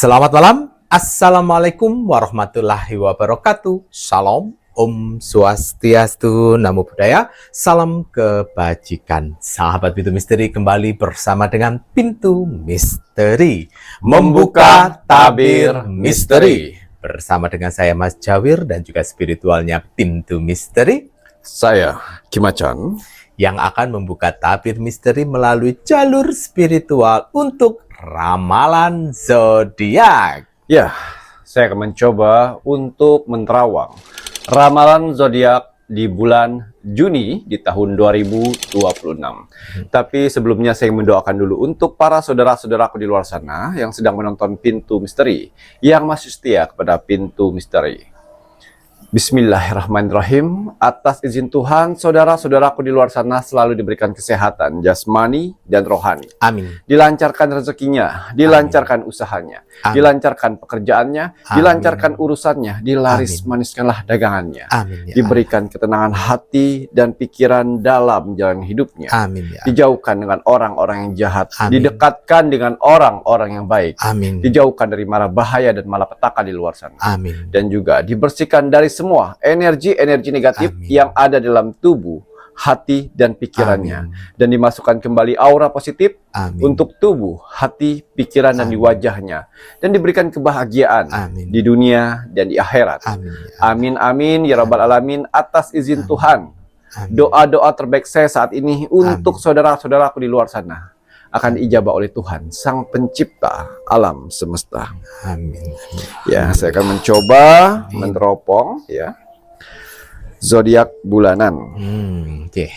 Selamat malam, Assalamualaikum warahmatullahi wabarakatuh. Shalom, Om Swastiastu, Namo Buddhaya, salam kebajikan. Sahabat Pintu Misteri kembali bersama dengan Pintu Misteri, membuka tabir misteri. Bersama dengan saya Mas Jawir dan juga spiritualnya Pintu Misteri. Saya Kimacan Yang akan membuka tabir misteri melalui jalur spiritual untuk ramalan zodiak. Ya, saya akan mencoba untuk menerawang ramalan zodiak di bulan Juni di tahun 2026. Tapi sebelumnya saya mendoakan dulu untuk para saudara-saudaraku di luar sana yang sedang menonton Pintu Misteri, yang masih setia kepada Pintu Misteri. Bismillahirrahmanirrahim. Atas izin Tuhan, saudara-saudaraku di luar sana selalu diberikan kesehatan jasmani dan rohani. Amin. Dilancarkan rezekinya, dilancarkan usahanya, Amin. dilancarkan pekerjaannya, Amin. dilancarkan urusannya, dilaris Amin. maniskanlah dagangannya. Amin ya Diberikan ketenangan hati dan pikiran dalam jalan hidupnya. Amin ya Dijauhkan dengan orang-orang yang jahat, Amin. didekatkan dengan orang-orang yang baik. Amin. Dijauhkan dari mara bahaya dan malapetaka di luar sana. Amin. Dan juga dibersihkan dari semua energi-energi negatif Amin. yang ada dalam tubuh, hati, dan pikirannya. Amin. Dan dimasukkan kembali aura positif Amin. untuk tubuh, hati, pikiran, dan di Amin. wajahnya. Dan diberikan kebahagiaan Amin. di dunia dan di akhirat. Amin ya Amin, amin, ya Rabbal Alamin. Atas izin Amin. Tuhan, Amin. doa-doa terbaik saya saat ini untuk saudara-saudaraku di luar sana akan diijabah oleh Tuhan, Sang Pencipta alam semesta. Amin. Ya, saya akan mencoba meneropong ya zodiak bulanan. Oke.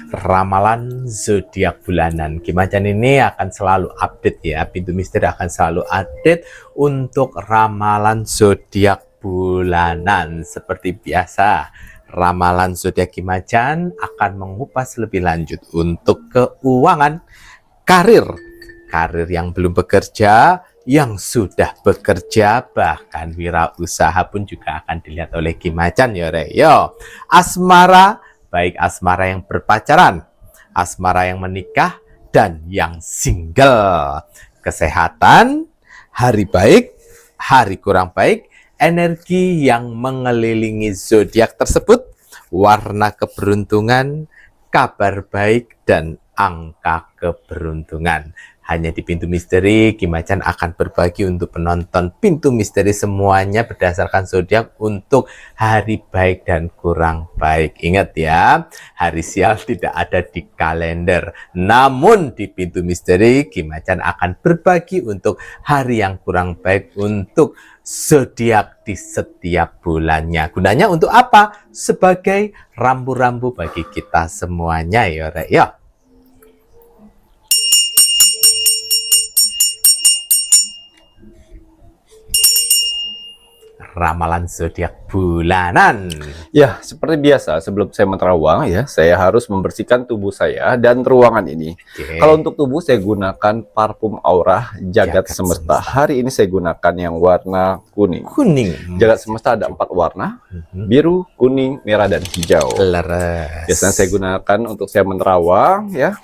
Ramalan zodiak bulanan Kimacan ini akan selalu update ya. Pintu Misteri akan selalu update untuk ramalan zodiak bulanan. Seperti biasa, ramalan zodiak Kimacan akan mengupas lebih lanjut untuk keuangan, karir yang belum bekerja, yang sudah bekerja, bahkan wirausaha pun juga akan dilihat oleh Kimacan ya Re. Yo, asmara, baik asmara yang berpacaran, asmara yang menikah, dan yang single. Kesehatan, hari baik, hari kurang baik, energi yang mengelilingi zodiak tersebut, warna keberuntungan, kabar baik, dan angka keberuntungan. Hanya di Pintu Misteri, Kimacan akan berbagi untuk penonton Pintu Misteri semuanya berdasarkan zodiak untuk hari baik dan kurang baik. Ingat ya, hari sial tidak ada di kalender. Namun di Pintu Misteri, Kimacan akan berbagi untuk hari yang kurang baik untuk zodiak di setiap bulannya. Gunanya untuk apa? Sebagai rambu-rambu bagi kita semuanya ya, Rek. Ya. Ramalan zodiak bulanan. Ya, seperti biasa sebelum saya menerawang ya, saya harus membersihkan tubuh saya dan ruangan ini. Oke. Kalau untuk tubuh saya gunakan parfum aura Jagat Semesta. Hari ini saya gunakan yang warna kuning. Kuning. Jagat Semesta ada 4 warna, biru, kuning, merah, dan hijau. Leres. Biasanya saya gunakan untuk saya menerawang ya,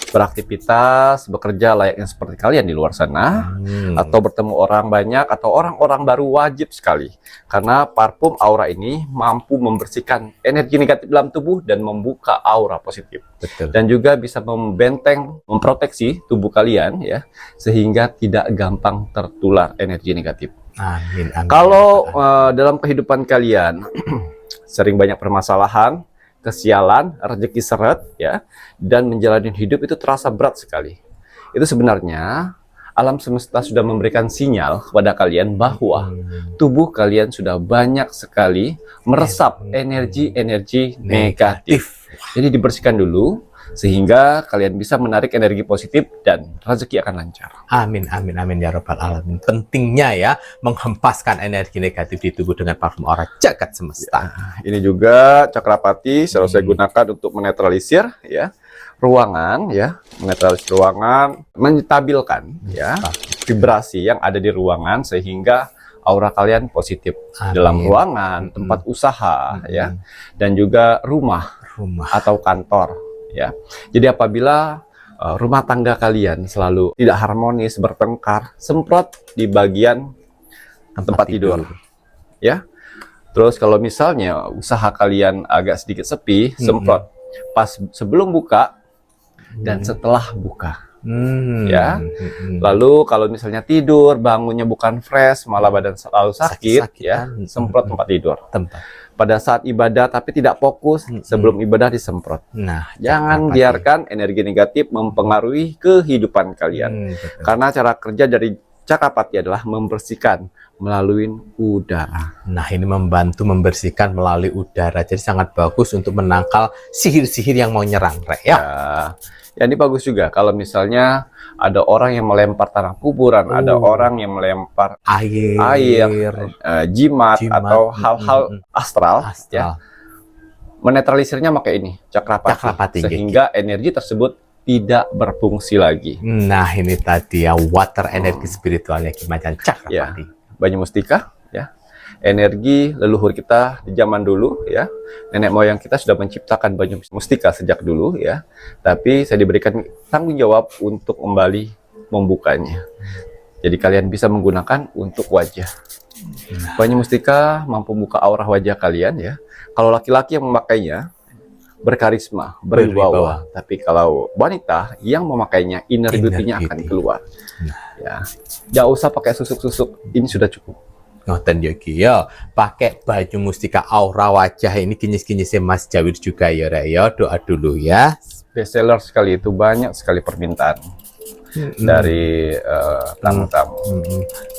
beraktivitas, bekerja layaknya seperti kalian di luar sana, atau bertemu orang banyak, atau orang-orang baru, wajib sekali. Karena parfum aura ini mampu membersihkan energi negatif dalam tubuh dan membuka aura positif. Betul. Dan juga bisa membenteng, memproteksi tubuh kalian ya, sehingga tidak gampang tertular energi negatif. Amin, amin. Kalau dalam kehidupan kalian sering banyak permasalahan, kesialan, rezeki seret ya, dan menjalani hidup itu terasa berat sekali. Itu sebenarnya alam semesta sudah memberikan sinyal kepada kalian bahwa tubuh kalian sudah banyak sekali meresap energi-energi negatif. Jadi dibersihkan dulu sehingga kalian bisa menarik energi positif dan rezeki akan lancar. Amin, amin, amin ya Rabbal Alamin. Pentingnya ya menghempaskan energi negatif di tubuh dengan parfum aura Jagat Semesta. Ini juga cakrapati selalu saya gunakan untuk menetralisir ya ruangan ya, menetralisir ruangan, menstabilkan ya vibrasi yang ada di ruangan sehingga aura kalian positif. Amin. Dalam ruangan, tempat usaha ya, dan juga rumah atau kantor ya. Jadi apabila rumah tangga kalian selalu tidak harmonis, bertengkar, semprot di bagian tempat tidur. Ya. Terus kalau misalnya usaha kalian agak sedikit sepi, semprot pas sebelum buka dan setelah buka. Ya. Lalu kalau misalnya tidur, bangunnya bukan fresh, malah badan selalu sakit, ya, semprot tempat tidur. Pada saat ibadah tapi tidak fokus, sebelum ibadah disemprot. Nah, jangan biarkan energi negatif mempengaruhi kehidupan kalian. Karena cara kerja dari Cakapati adalah membersihkan melalui udara. Nah, ini membantu membersihkan melalui udara. Jadi sangat bagus untuk menangkal sihir-sihir yang mau nyerang, Rek, ya. Ya, ini bagus juga kalau misalnya ada orang yang melempar tanah kuburan, ada orang yang melempar air, jimat atau hal-hal astral, ya. Menetralisirnya pakai ini, Cakapati, sehingga energi tersebut tidak berfungsi lagi. Nah, ini tadi ya, water energi spiritualnya gimana Cakapati. Ya, Banyu Mustika, ya. Energi leluhur kita di zaman dulu, ya, nenek moyang kita sudah menciptakan banyu mustika sejak dulu, ya, tapi saya diberikan tanggung jawab untuk kembali membukanya. Jadi kalian bisa menggunakan untuk wajah. Banyu mustika mampu membuka aura wajah kalian, ya. Kalau laki-laki yang memakainya berkarisma, berwibawa, tapi kalau wanita yang memakainya, inner beauty-nya akan keluar. Ya, nggak usah pakai susuk-susuk, ini sudah cukup. Ngoten yogi ya, pakai baju mustika aura wajah ini kinyis-kinyisnya Mas Jawir juga ya, Rek, ya. Doa dulu ya. Bestseller sekali itu, banyak sekali permintaan dari tamu-tamu.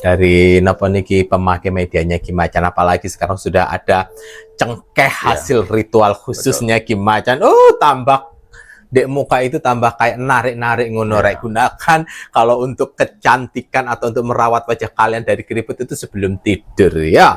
Dari napa niki pemakai medianya Kimacan, apalagi sekarang sudah ada cengkeh hasil ritual khususnya Kimacan. Oh, tambah dek muka itu tambah kayak narik-narik ngono, Rek. Gunakan kalau untuk kecantikan atau untuk merawat wajah kalian dari keriput itu sebelum tidur, ya.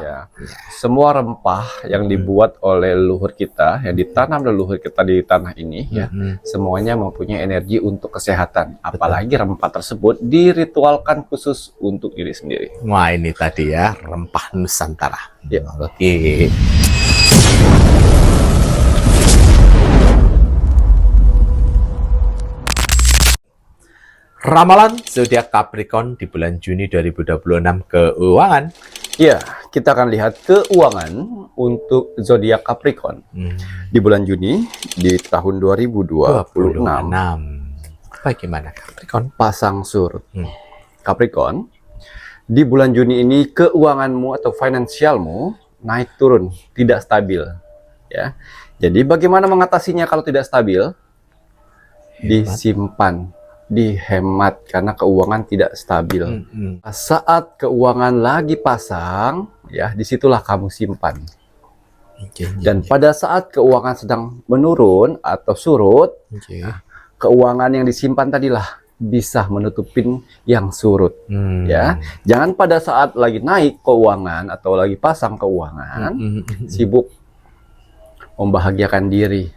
Semua rempah yang dibuat oleh leluhur kita, yang ditanam leluhur kita di tanah ini, ya, semuanya mempunyai energi untuk kesehatan. Apalagi rempah tersebut diritualkan khusus untuk diri sendiri. Wah, ini tadi ya, rempah Nusantara. Ya. Oke. Ramalan zodiak Capricorn di bulan Juni 2026 keuangan. Ya, kita akan lihat keuangan untuk zodiak Capricorn di bulan Juni di tahun 2026. Bagaimana Capricorn? Pasang surut. Capricorn, di bulan Juni ini keuanganmu atau finansialmu naik turun, tidak stabil, ya. Jadi bagaimana mengatasinya kalau tidak stabil? Disimpan, dihemat karena keuangan tidak stabil. Saat keuangan lagi pasang, ya, disitulah kamu simpan. Dan pada saat keuangan sedang menurun atau surut, keuangan yang disimpan tadilah bisa menutupin yang surut. Ya, jangan pada saat lagi naik keuangan atau lagi pasang keuangan sibuk membahagiakan diri.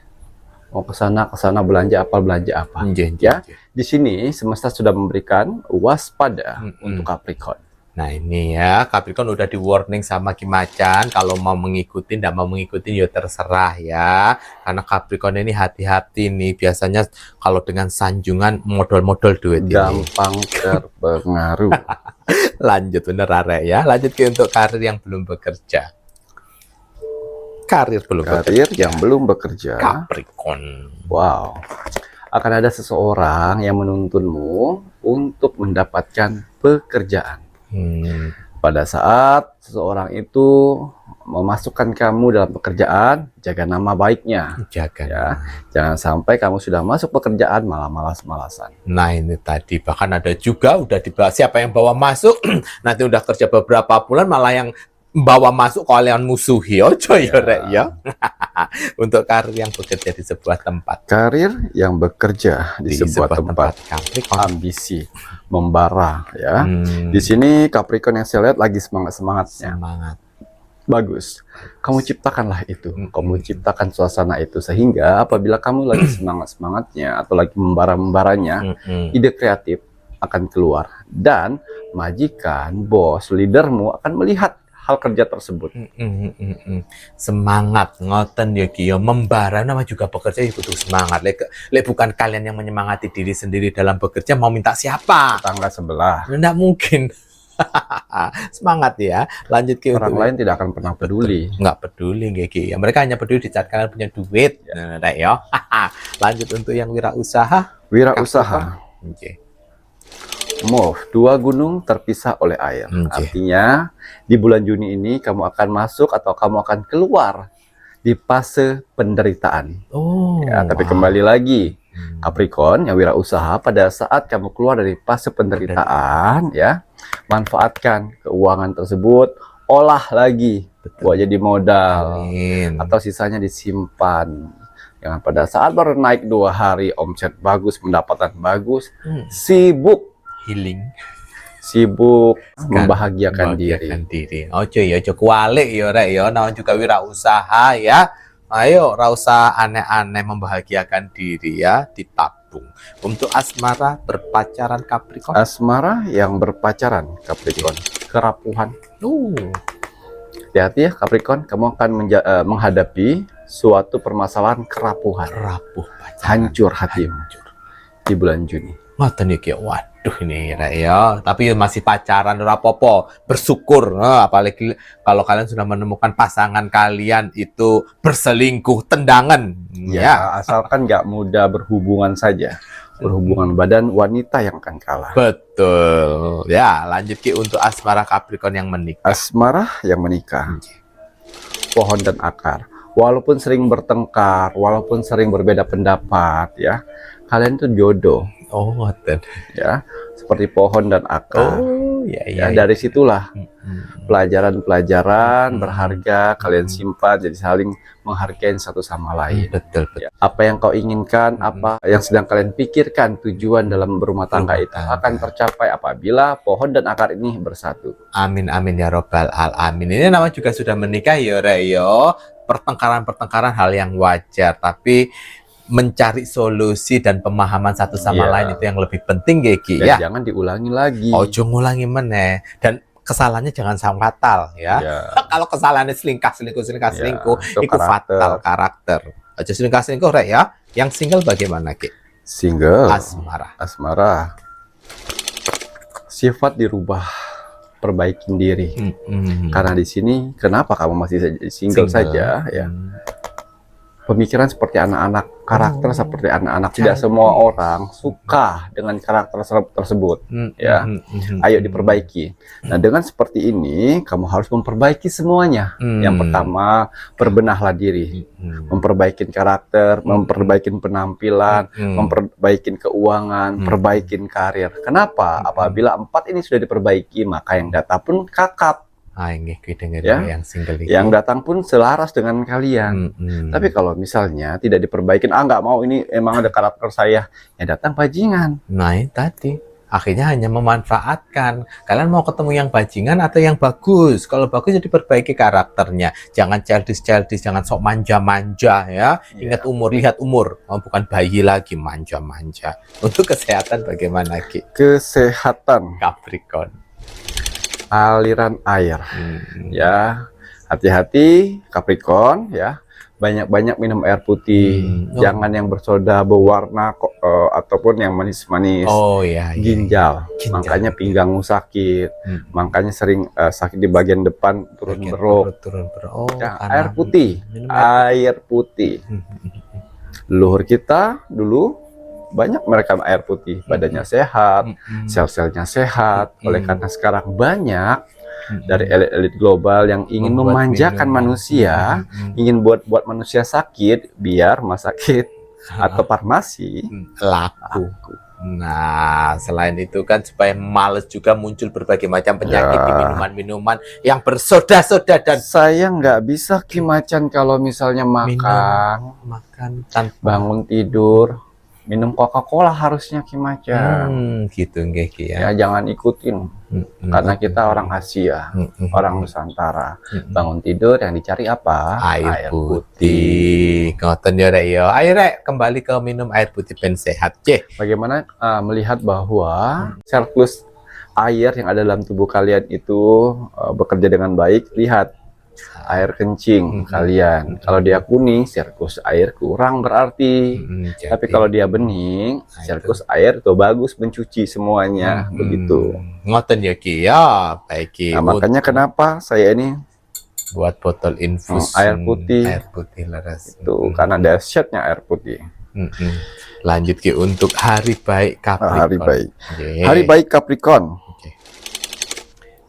Mau ke sana belanja apa. Ya, di sini semesta sudah memberikan waspada untuk Capricorn. Nah, ini ya, Capricorn udah di warning sama Kimacan, kalau mau mengikuti, tidak mau mengikuti ya terserah ya. Karena Capricorn ini hati-hati nih, biasanya kalau dengan sanjungan modal-modal duit gampang terpengaruh. Lanjut bener, Rek, ya. Lanjut ke untuk karir yang belum bekerja. Karir yang belum bekerja. Capricorn. Wow. Akan ada seseorang yang menuntunmu untuk mendapatkan pekerjaan. Pada saat seseorang itu memasukkan kamu dalam pekerjaan, jaga nama baiknya. Ya. Jangan sampai kamu sudah masuk pekerjaan malah malas-malasan. Nah, ini tadi bahkan ada juga udah dibahas siapa yang bawa masuk, nanti udah kerja beberapa bulan malah yang bawa masuk kalian musuhi, ojo ya, Rek, ya. Untuk karir yang bekerja di sebuah tempat. Karir yang bekerja di sebuah tempat. Ambisi membara, ya. Di sini Capricorn yang saya lihat lagi semangat-semangatnya. Bagus. Kamu ciptakanlah itu. Kamu ciptakan suasana itu sehingga apabila kamu lagi semangat-semangatnya atau lagi membara-membaranya, ide kreatif akan keluar dan majikan, bos, leadermu akan melihat hal kerja tersebut. Semangat ngoten ya Ki ya, membara nama juga bekerja ya butuh semangat. Lek bukan kalian yang menyemangati diri sendiri dalam bekerja, mau minta siapa? Tangga sebelah. Nggak mungkin. Semangat ya. Lanjut Ki. Orang lain tidak akan pernah peduli. Nggak peduli nggih, Ki. Ya, mereka hanya peduli di saat kalian punya duit. Nah, ya. Lanjut untuk yang wirausaha. Wirausaha. Oke. Move, 2 gunung terpisah oleh air. Oke. Artinya di bulan Juni ini kamu akan masuk atau kamu akan keluar di fase penderitaan. Oh. Ya, tapi kembali lagi, Capricorn yang wirausaha, pada saat kamu keluar dari fase penderitaan, ya, manfaatkan keuangan tersebut, olah lagi, buat jadi modal, Amin. atau sisanya disimpan. Jangan pada saat baru naik 2 hari omset bagus, pendapatan bagus, sibuk membahagiakan diri. Ojo ya, ojo kualik ya rek ya, namanya juga wirausaha ya. Ayo, ra usah aneh-aneh, membahagiakan diri ya, ditabung. Untuk asmara berpacaran Capricorn. Asmara yang berpacaran Capricorn, kerapuhan. Hati-hati ya Capricorn, kamu akan menghadapi suatu permasalahan kerapuhan. Rapuh pacaran. Hancur hatimu di bulan Juni. Ngoten iki, waduh ini rek ya. Tapi masih pacaran ora apa-apa, bersyukur. Apalagi kalau kalian sudah menemukan pasangan kalian itu berselingkuh, tendangan. Ya, asalkan nggak mudah berhubungan saja. Berhubungan badan, wanita yang akan kalah. Betul. Ya, lanjut Ki untuk asmara Capricorn yang menikah. Asmara yang menikah. Pohon dan akar. Walaupun sering bertengkar, walaupun sering berbeda pendapat, ya, kalian itu jodoh. Oh, ngoten. Ya, seperti pohon dan akar. Oh, ya. Dari situlah pelajaran-pelajaran berharga kalian simpan, jadi saling menghargai satu sama lain. Betul. Ya, apa yang kau inginkan, apa yang sedang kalian pikirkan, tujuan dalam berumah tangga itu akan tercapai apabila pohon dan akar ini bersatu. Amin ya robbal alamin. Ini nama juga sudah menikah ya Reyo. Pertengkaran hal yang wajar, tapi mencari solusi dan pemahaman satu sama lain itu yang lebih penting Ki ya. Jangan diulangi lagi. Ojo ngulangi meneh, dan kesalahannya jangan sampai fatal ya. Kalau kesalahannya selingkuh itu fatal karakter. Ojo selingkuh rek ya. Yang single bagaimana Ki? Single. Asmara. Sifat dirubah, perbaikin diri. Karena di sini kenapa kamu masih single saja ya? Pemikiran seperti anak-anak, karakter seperti anak-anak. Tidak semua orang suka dengan karakter tersebut, ya. Ayo diperbaiki. Nah, dengan seperti ini, kamu harus memperbaiki semuanya. Yang pertama, berbenahlah diri, memperbaiki karakter, memperbaiki penampilan, memperbaiki keuangan, perbaikin karir. Kenapa? Apabila 4 ini sudah diperbaiki, maka yang datang pun kakap. Yang single ini. Yang datang pun selaras dengan kalian. Tapi kalau misalnya tidak diperbaikin, nggak mau, ini emang ada karakter saya, yang datang bajingan. Nah, tadi akhirnya hanya memanfaatkan. Kalian mau ketemu yang bajingan atau yang bagus? Kalau bagus jadi perbaiki karakternya. Jangan childish, jangan sok manja-manja ya. Ingat umur, lihat umur. Bukan bayi lagi manja-manja. Untuk kesehatan bagaimana Ki? Kesehatan Capricorn. Aliran air, ya, hati-hati Capricorn ya, banyak-banyak minum air putih, jangan yang bersoda berwarna ataupun yang manis-manis. Ginjal, makanya pinggangmu sakit, makanya sering sakit di bagian depan, turun beruk. Air putih, leluhur kita dulu banyak mereka air putih, badannya sehat, sel-selnya sehat. Oleh karena sekarang banyak dari elit-elit global yang ingin memanjakan manusia, ingin buat manusia sakit, biar rumah sakit atau farmasi laku. Nah, selain itu kan supaya males juga muncul berbagai macam penyakit di minuman-minuman yang bersoda-soda. Dan saya nggak bisa Ki Macan kalau misalnya makan tanpa bangun tidur minum Coca-Cola harusnya Ki Macan. Gitu nggih Ki ya. Jangan ikutin. Karena kita orang Asia, orang Nusantara. Bangun tidur yang dicari apa? Air putih. Ngoten ya Rek ya. Ayo Rek, kembali ke minum air putih ben sehat. Bagaimana melihat bahwa siklus air yang ada dalam tubuh kalian itu bekerja dengan baik, lihat air kencing kalian. Kalau dia kuning, sirkus air kurang berarti. Tapi kalau dia bening, sirkus air itu bagus mencuci semuanya, begitu. Ngoten ya Ki ya, baik Ki. Nah, makanya kenapa saya ini buat botol infus air putih. Air putih leres. Itu karena dahsyatnya air putih. Lanjut Ki untuk hari baik Capricorn. Hari baik. Yeah. Hari baik Capricorn.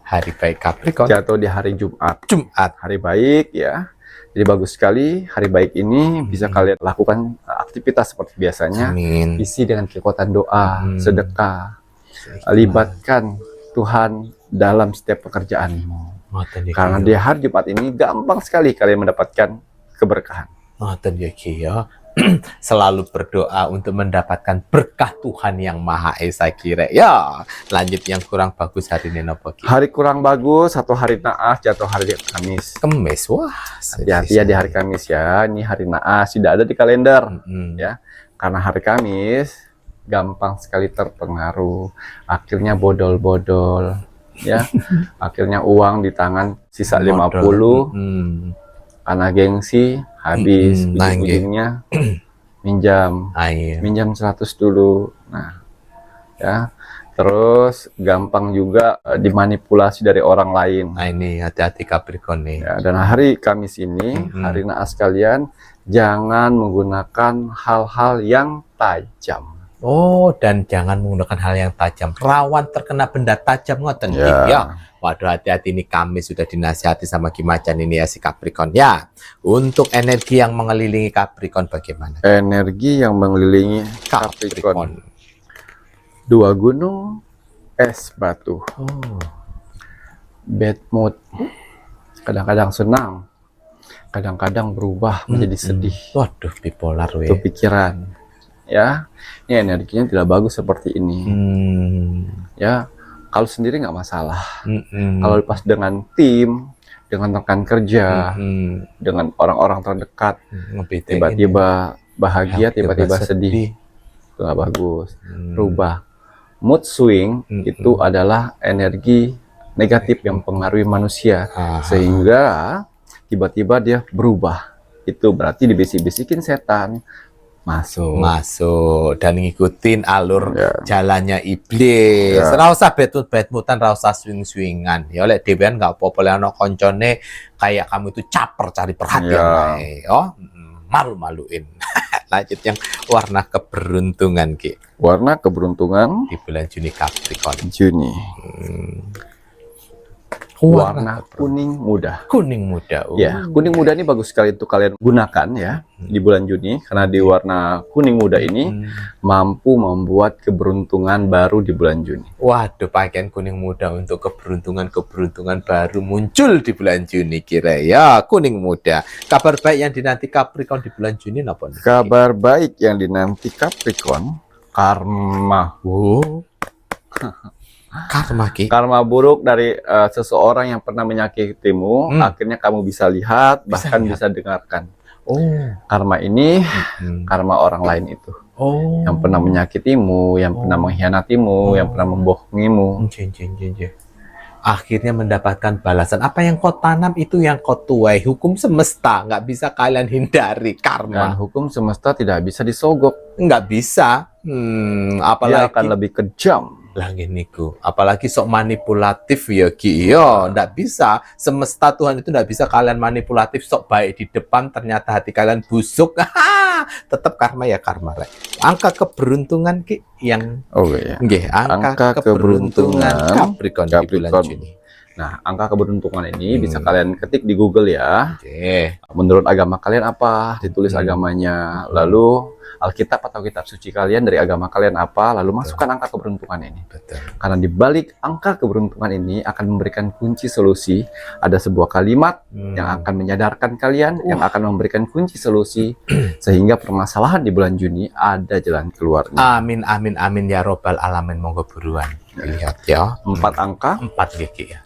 Hari baik Capricorn Jatuh di hari Jumat. Hari baik ya. Jadi bagus sekali. Hari baik ini bisa kalian lakukan aktivitas seperti biasanya. Amin. Isi dengan kekuatan doa, sedekah. Libatkan Tuhan dalam setiap pekerjaanmu. Karena di hari Jumat ini gampang sekali kalian mendapatkan keberkahan. Ngoten ya Ki ya. Selalu berdoa untuk mendapatkan berkah Tuhan yang Maha Esa kira. Ya, lanjut yang kurang bagus hari ini apa Ki? Hari kurang bagus, satu hari naas jatuh hari Kamis. Kemis, wah. Hati-hati ya di hari Kamis ya. Ini hari naas, tidak ada di kalender. Ya, karena hari Kamis gampang sekali terpengaruh. Akhirnya bodol-bodol. Ya, akhirnya uang di tangan sisa 50. Karena gengsi habis, ujung-ujungnya minjam 100 dulu. Nah, ya, terus gampang juga dimanipulasi dari orang lain. Nah ini hati-hati Capricorn nih. Ya, dan hari Kamis ini, hari naas kalian, jangan menggunakan hal-hal yang tajam. Oh, dan jangan menggunakan hal yang tajam. Rawan terkena benda tajam ngoten ya. Waduh, hati-hati ini Kamis sudah dinasihati sama Ki Macan ini ya si Capricorn ya. Untuk energi yang mengelilingi Capricorn bagaimana? Energi yang mengelilingi Capricorn. 2 gunung, es batu. Bad mood. Kadang-kadang senang. Kadang-kadang berubah menjadi sedih. Waduh, bipolar we. Itu pikiran. Ya, ini energinya tidak bagus seperti ini. Ya, kalau sendiri nggak masalah. Kalau pas dengan tim, dengan rekan kerja, dengan orang-orang terdekat, tiba-tiba bahagia, tiba-tiba sedih, itu nggak bagus. Rubah. Mood swing itu adalah energi negatif yang mempengaruhi manusia, sehingga tiba-tiba dia berubah. Itu berarti dibisik-bisikin setan. Masuk dan ngikutin alur jalannya iblis. Ora usah bet-betan, ora usah swing-swingan. Ya oleh dhewean enggak apa-apa lek ana koncone kayak kamu itu caper cari perhatian wae. Oh, malu-maluin. Lanjut yang warna keberuntungan Ki. Warna keberuntungan di bulan Juni Capricorn. Juni. Warna kuning muda. Kuning muda. Ya, kuning muda ini bagus sekali untuk kalian gunakan ya di bulan Juni, karena di warna kuning muda ini mampu membuat keberuntungan baru di bulan Juni. Waduh, pakaian kuning muda untuk keberuntungan baru muncul di bulan Juni kira ya. Kuning muda. Kabar baik yang dinanti Capricorn di bulan Juni apa nih? Kabar baik yang dinanti Capricorn, karma. Karma buruk dari seseorang yang pernah menyakitimu, akhirnya kamu bisa lihat, bahkan bisa dengarkan. Karma ini karma orang lain itu, yang pernah menyakitimu, yang pernah mengkhianatimu, yang pernah membohongimu. Akhirnya mendapatkan balasan. Apa yang kau tanam itu yang kau tuai. Hukum semesta nggak bisa kalian hindari. Karma. Dan hukum semesta tidak bisa disogok. Nggak bisa. Apalagi dia akan lebih kejam. Lagi niku, apalagi sok manipulatif ya Ki. Yo, ndak bisa. Semesta Tuhan itu ndak bisa kalian manipulatif sok baik di depan ternyata hati kalian busuk. Tetap karma ya karma. Angka keberuntungan Ki yang angka keberuntungan Capricorn di bulan Juni. Nah, angka keberuntungan ini bisa kalian ketik di Google ya. Menurut agama kalian apa? Ditulis agamanya. Lalu Alkitab atau kitab suci kalian dari agama kalian apa, lalu masukkan angka keberuntungan ini. Karena di balik angka keberuntungan ini akan memberikan kunci solusi. Ada sebuah kalimat yang akan menyadarkan kalian, yang akan memberikan kunci solusi, sehingga permasalahan di bulan Juni ada jalan keluarnya. Amin, amin, amin ya robbal alamin. Monggo buruan. Lihat ya. 4 angka. 4 GG ya.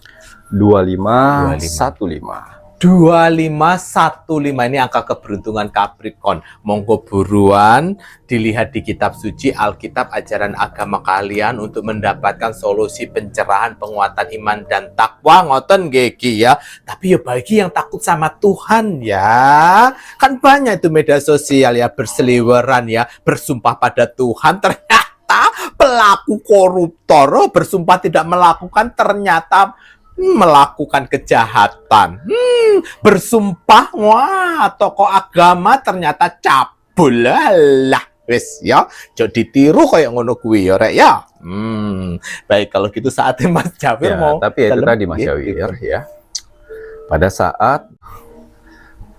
2515. 2515 ini angka keberuntungan Capricorn. Monggo buruan dilihat di kitab suci Alkitab ajaran agama kalian untuk mendapatkan solusi pencerahan, penguatan iman dan takwa. Ngoten geki ya. Tapi ya bagi yang takut sama Tuhan ya. Kan banyak itu media sosial ya berseliweran ya, bersumpah pada Tuhan, ternyata pelaku koruptor bersumpah tidak melakukan, ternyata melakukan kejahatan. Bersumpah wah tokoh agama ternyata cabul. Lah wis ya, jadi ditiru kayak ngono kuwi ya rek ya. Baik kalau gitu saatnya Mas Jawir Ya, mau tapi itu dalam tadi Mas gitu. Jawir ya. Pada saat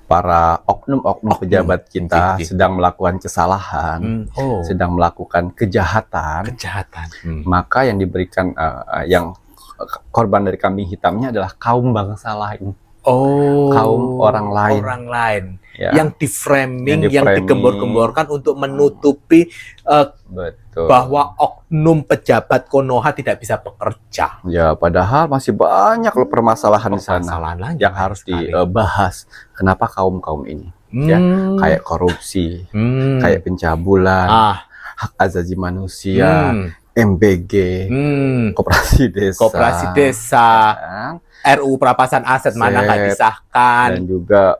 para oknum-oknum pejabat kita Gitu. sedang melakukan kesalahan, Oh, sedang melakukan kejahatan, kejahatan. maka yang diberikan yang korban dari kambing hitamnya adalah kaum bangsa lain, Oh, kaum orang lain. Orang lain. Ya. Yang Yang di-framing, yang di-framing. digembor-gemborkan untuk menutupi Betul. bahwa oknum pejabat Konoha tidak bisa bekerja. Ya, padahal masih banyak loh permasalahan di sana Permasalahan lagi yang harus sekali. dibahas. Kenapa kaum-kaum ini? Ya, kayak korupsi, kayak pencabulan, hak asasi manusia, MBG, koperasi desa, koperasi desa, kan? RUU perampasan aset mana nggak dan disahkan, juga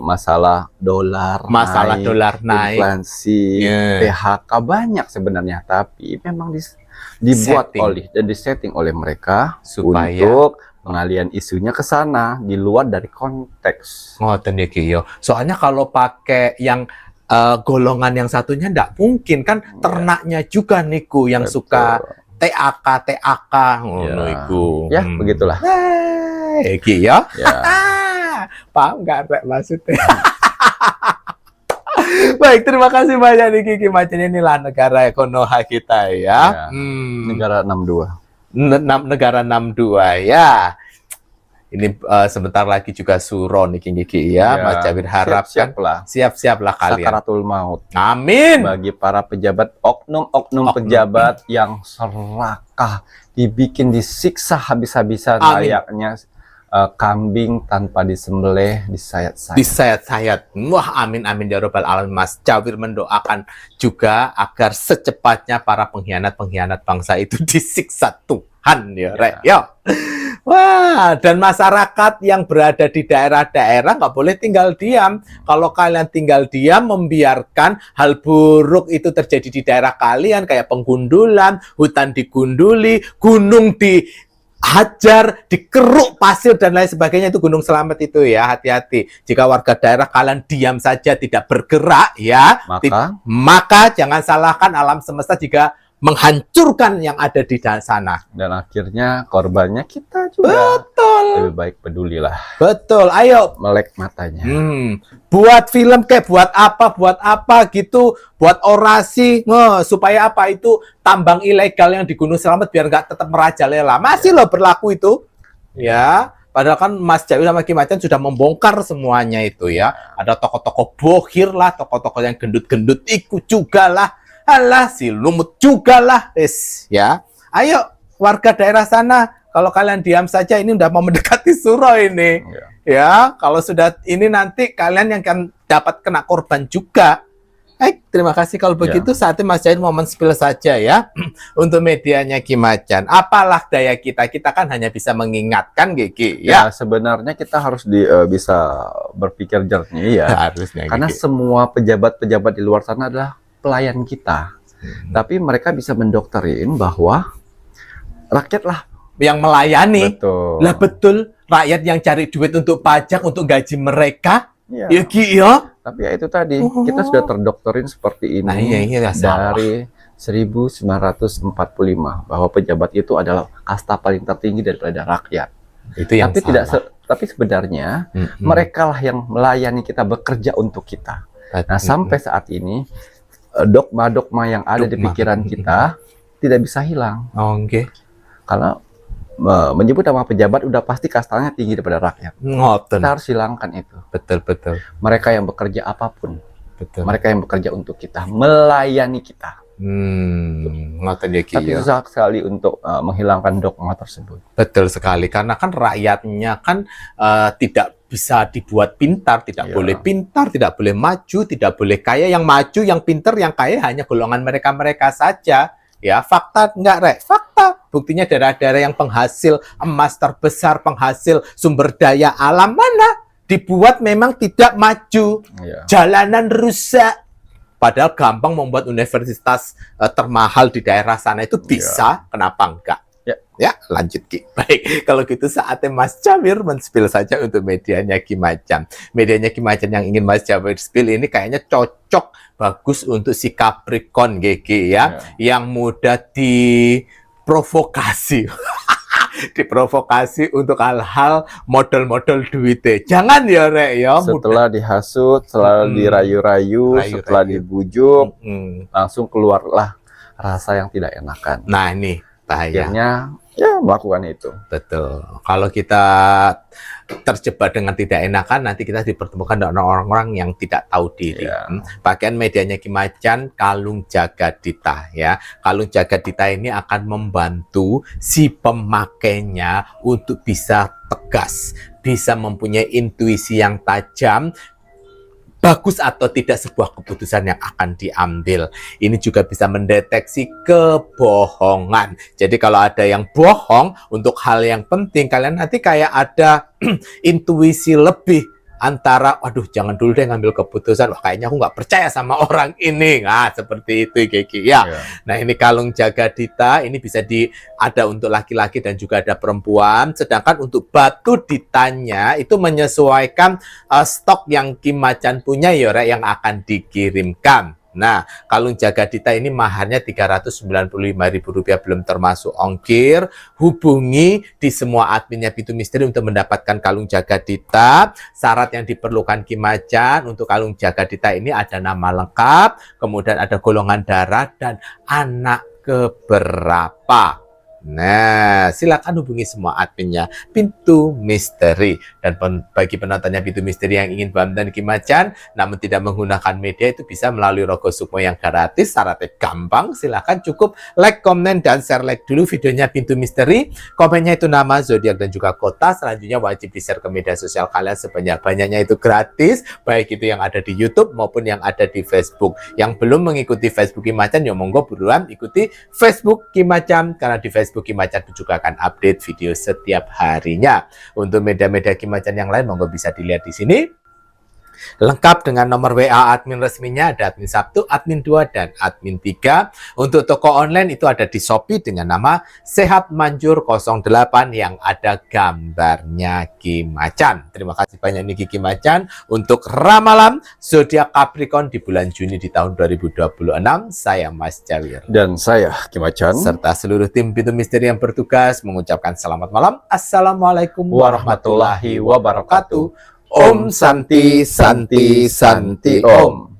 masalah dolar masalah naik, dolar naik, inflasi, Yeah. PHK banyak sebenarnya, tapi memang dibuat Setting. oleh dan disetting oleh mereka Supaya- untuk pengalian isunya ke sana di luar dari konteks. ngoten iki yo. Soalnya kalau pakai yang golongan yang satunya ndak mungkin kan, ternaknya juga niku yang Betul. suka TAK ngono Ya. iku. Ya, begitulah. Iki ya. Ya. Paham nggak Rek maksudnya? Baik, terima kasih banyak nih Kiki Macen, inilah negara Konoha kita ya. Ya. Negara 62. Negara 62 ya. Ini sebentar lagi juga suro nih Kiki ya. Mas Jawir harapkan siap-siaplah kalian. Sakaratul maut. Amin. Bagi para pejabat, oknum pejabat yang serakah, dibikin disiksa habis-habisan Amin. layaknya kambing tanpa disembelih, disayat-sayat. Disayat-sayat. Wah, amin amin ya robbal alamin. Mas Jawir mendoakan juga agar secepatnya para pengkhianat-pengkhianat bangsa itu disiksa Tuhan ya, Rek. Ya. Wah, dan masyarakat yang berada di daerah-daerah nggak boleh tinggal diam. Kalau kalian tinggal diam, membiarkan hal buruk itu terjadi di daerah kalian, kayak penggundulan, hutan digunduli, gunung dihajar, dikeruk pasir dan lain sebagainya, itu Gunung Slamet itu ya, hati-hati. Jika warga daerah kalian diam saja tidak bergerak ya, maka jangan salahkan alam semesta jika menghancurkan yang ada di sana. Dan akhirnya korbannya kita juga. Betul. Lebih baik pedulilah. Betul. Ayo. Melek matanya. Buat film kayak buat apa gitu, buat orasi, supaya apa itu tambang ilegal yang di Gunung Slamet biar nggak tetap merajalela. Masih loh berlaku itu. Ya. Padahal kan Mas Jawir sama Ki Macen sudah membongkar semuanya itu ya. Ada tokoh-tokoh bohir lah, tokoh-tokoh yang gendut-gendut ikut juga lah. Alah, si lumut juga lah, ya. Ayo, warga daerah sana, kalau kalian diam saja, ini udah mau mendekati suro ini. Ya, kalau sudah ini nanti kalian yang akan dapat kena korban juga. Terima kasih kalau begitu. Saatnya Mas Jawir mau men-spill saja ya, untuk medianya Ki Macen. Apalah daya kita kan hanya bisa mengingatkan, Gigi. Ya, sebenarnya kita harus bisa berpikir jernih ya. Harusnya, karena Gigi. semua pejabat-pejabat di luar sana adalah pelayan kita. Tapi mereka bisa mendoktrin bahwa rakyatlah yang melayani. Betul. Lah betul, rakyat yang cari duit untuk pajak, untuk gaji mereka. Ya. Ya Ki ya. Tapi ya itu tadi, kita sudah terdoktrin seperti ini. Nah, iya, dari 1945 bahwa pejabat itu adalah kasta paling tertinggi daripada rakyat. Itu yang tapi tapi sebenarnya mereka lah yang melayani kita, bekerja untuk kita. Nah, sampai saat ini dogma-dogma yang ada di pikiran kita tidak bisa hilang. Oke. Karena menyebut nama pejabat udah pasti kastanya tinggi daripada rakyat. Ngoten. Kita harus hilangkan itu. Betul. Mereka yang bekerja apapun. Betul. Mereka yang bekerja untuk kita, melayani kita. Ngoten ya Ki Tapi ya. susah sekali untuk menghilangkan dogma tersebut. Betul sekali, karena kan rakyatnya kan tidak bisa dibuat pintar, tidak Iya. boleh pintar, tidak boleh maju, tidak boleh kaya. Yang maju, yang pintar, yang kaya hanya golongan mereka-mereka saja. Ya, fakta enggak, Rek? Fakta. Buktinya daerah-daerah yang penghasil emas terbesar, penghasil sumber daya alam mana? Dibuat memang tidak maju. Iya. Jalanan rusak. Padahal gampang membuat universitas termahal di daerah sana itu bisa, kenapa enggak? Ya, lanjut Ki. Baik, kalau gitu saatnya Mas Jamir men-spill saja untuk medianya Ki Macan. Medianya Ki Macan yang ingin Mas Jamir spill ini kayaknya cocok, bagus untuk si Capricorn GG ya, yang mudah diprovokasi. Diprovokasi untuk hal-hal model-model duitnya. Jangan ya, Rek ya. Setelah dihasut, setelah dirayu-rayu, setelah dibujuk, langsung keluarlah rasa yang tidak enakan. Nah, ini bahaya. Akhirnya ya melakukan itu. Betul. Kalau kita terjebak dengan tidak enakan, nanti kita dipertemukan dengan orang-orang yang tidak tahu diri. Pakaian medianya Ki Macan, kalung Jagadita ya. Kalung Jagadita ini akan membantu si pemakainya untuk bisa tegas, bisa mempunyai intuisi yang tajam, bagus atau tidak sebuah keputusan yang akan diambil. Ini juga bisa mendeteksi kebohongan. Jadi kalau ada yang bohong untuk hal yang penting, kalian nanti kayak ada intuisi lebih antara, waduh jangan dulu deh ngambil keputusan, wah kayaknya aku nggak percaya sama orang ini. Nah, seperti itu Kiki ya. Nah, ini kalung Jagadita, ini bisa ada untuk laki-laki dan juga ada perempuan. Sedangkan untuk batu ditanya itu menyesuaikan stok yang Ki Macan punya ya, yang akan dikirimkan. Nah, kalung Jagadita ini maharnya Rp395.000 belum termasuk ongkir. Hubungi di semua adminnya Pintu Misteri untuk mendapatkan kalung Jagadita. Syarat yang diperlukan Ki Macan untuk kalung Jagadita ini ada nama lengkap, kemudian ada golongan darah dan anak keberapa. Nah, silakan hubungi semua adminnya Pintu Misteri. Dan bagi penontonnya Pintu Misteri yang ingin bantuan Ki Macan namun tidak menggunakan media, itu bisa melalui Rogo Sukmo yang gratis. Syaratnya gampang, silakan cukup like, komen, dan share like dulu videonya Pintu Misteri. Komennya itu nama, zodiak, dan juga kota. Selanjutnya wajib di-share ke media sosial kalian sebanyak-banyaknya, itu gratis, baik itu yang ada di YouTube maupun yang ada di Facebook. Yang belum mengikuti Facebook Ki Macan, ya monggo buruan ikuti Facebook Ki Macan, karena di Facebook Ki Macan juga akan update video setiap harinya. Untuk media-media Ki Macan yang lain monggo bisa dilihat di sini. Lengkap dengan nomor WA admin resminya, ada admin 1, admin 2, dan admin 3. Untuk toko online itu ada di Shopee dengan nama Sehat Manjur 08 yang ada gambarnya Ki Macan. Terima kasih banyak nih Ki Macan untuk ramalan zodiak Capricorn di bulan Juni di tahun 2026. Saya Mas Jawir. Dan saya Ki Macan. Serta seluruh tim Pintu Misteri yang bertugas mengucapkan selamat malam. Assalamualaikum warahmatullahi wabarakatuh. Om Santi Santi Santi Om.